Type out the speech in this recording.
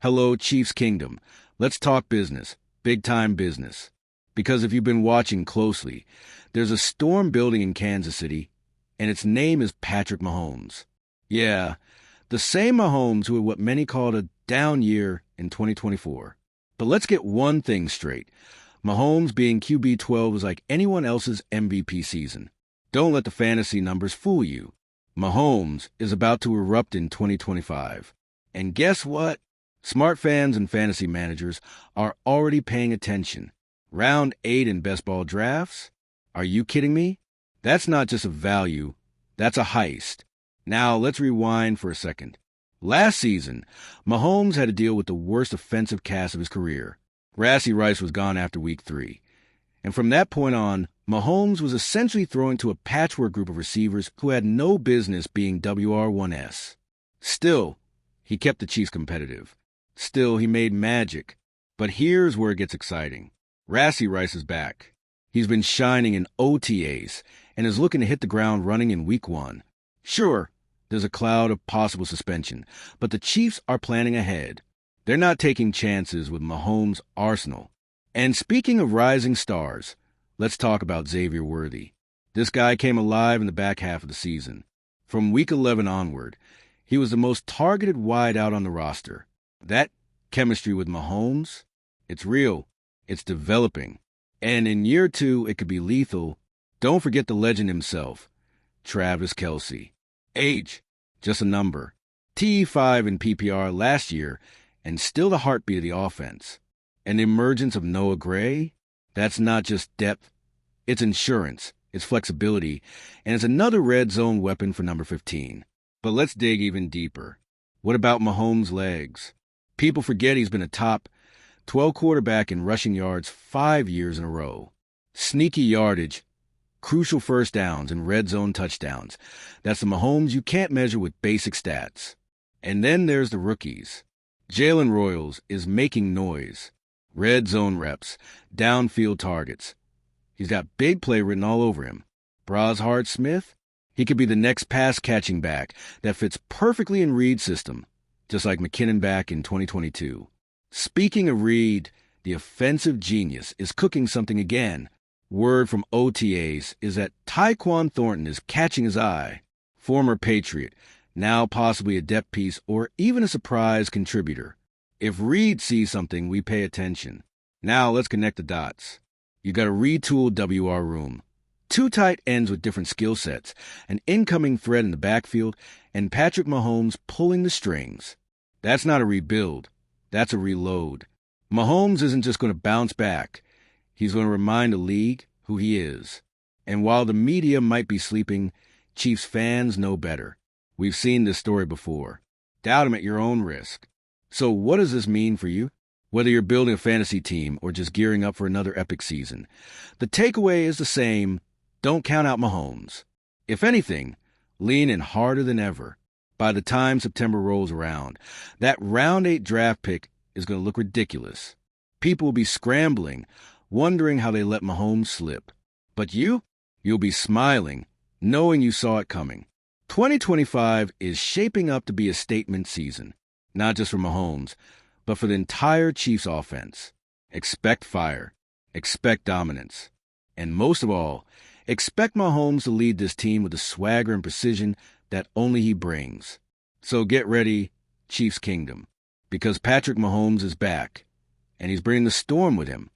Hello, Chiefs Kingdom. Let's talk business, big-time business. Because if you've been watching closely, there's a storm building in Kansas City, and its name is Patrick Mahomes. Yeah, the same Mahomes who had what many called a down year in 2024. But let's get one thing straight. Mahomes being QB12 is like anyone else's MVP season. Don't let the fantasy numbers fool you. Mahomes is about to erupt in 2025. And guess what? Smart fans and fantasy managers are already paying attention. Round 8 in best ball drafts? Are you kidding me? That's not just a value, that's a heist. Now let's rewind for a second. Last season, Mahomes had to deal with the worst offensive cast of his career. Rashee Rice was gone after week 3. And from that point on, Mahomes was essentially thrown to a patchwork group of receivers who had no business being WR1S. Still, he kept the Chiefs competitive. Still, he made magic. But here's where it gets exciting. Rashee Rice is back. He's been shining in OTAs and is looking to hit the ground running in week 1. Sure, there's a cloud of possible suspension, but the Chiefs are planning ahead. They're not taking chances with Mahomes' arsenal. And speaking of rising stars, let's talk about Xavier Worthy. This guy came alive in the back half of the season. From week 11 onward, he was the most targeted wideout on the roster. That chemistry with Mahomes, it's real. It's developing. And in year 2, it could be lethal. Don't forget the legend himself, Travis Kelce. Age, just a number. TE5 in PPR last year, and still the heartbeat of the offense. And the emergence of Noah Gray, that's not just depth. It's insurance, it's flexibility, and it's another red zone weapon for number 15. But let's dig even deeper. What about Mahomes' legs? People forget he's been a top 12 quarterback in rushing yards 5 years in a row. Sneaky yardage, crucial first downs, and red zone touchdowns. That's the Mahomes you can't measure with basic stats. And then there's the rookies. Jalen Royals is making noise. Red zone reps, downfield targets. He's got big play written all over him. Brashard Smith, he could be the next pass-catching back that fits perfectly in Reid's system, just like McKinnon back in 2022. Speaking of Reid, the offensive genius is cooking something again. Word from OTAs is that Tyquan Thornton is catching his eye. Former Patriot, now possibly a depth piece or even a surprise contributor. If Reid sees something, we pay attention. Now let's connect the dots. You got a retooled WR room. 2 tight ends with different skill sets, an incoming threat in the backfield, and Patrick Mahomes pulling the strings. That's not a rebuild. That's a reload. Mahomes isn't just going to bounce back. He's going to remind the league who he is. And while the media might be sleeping, Chiefs fans know better. We've seen this story before. Doubt him at your own risk. So what does this mean for you? Whether you're building a fantasy team or just gearing up for another epic season, the takeaway is the same. Don't count out Mahomes. If anything, lean in harder than ever. By the time September rolls around, that round 8 draft pick is going to look ridiculous. People will be scrambling, wondering how they let Mahomes slip. But you'll be smiling, knowing you saw it coming. 2025 is shaping up to be a statement season, not just for Mahomes, but for the entire Chiefs offense. Expect fire. Expect dominance. And most of all, expect Mahomes to lead this team with the swagger and precision that only he brings. So get ready, Chiefs Kingdom, because Patrick Mahomes is back, and he's bringing the storm with him.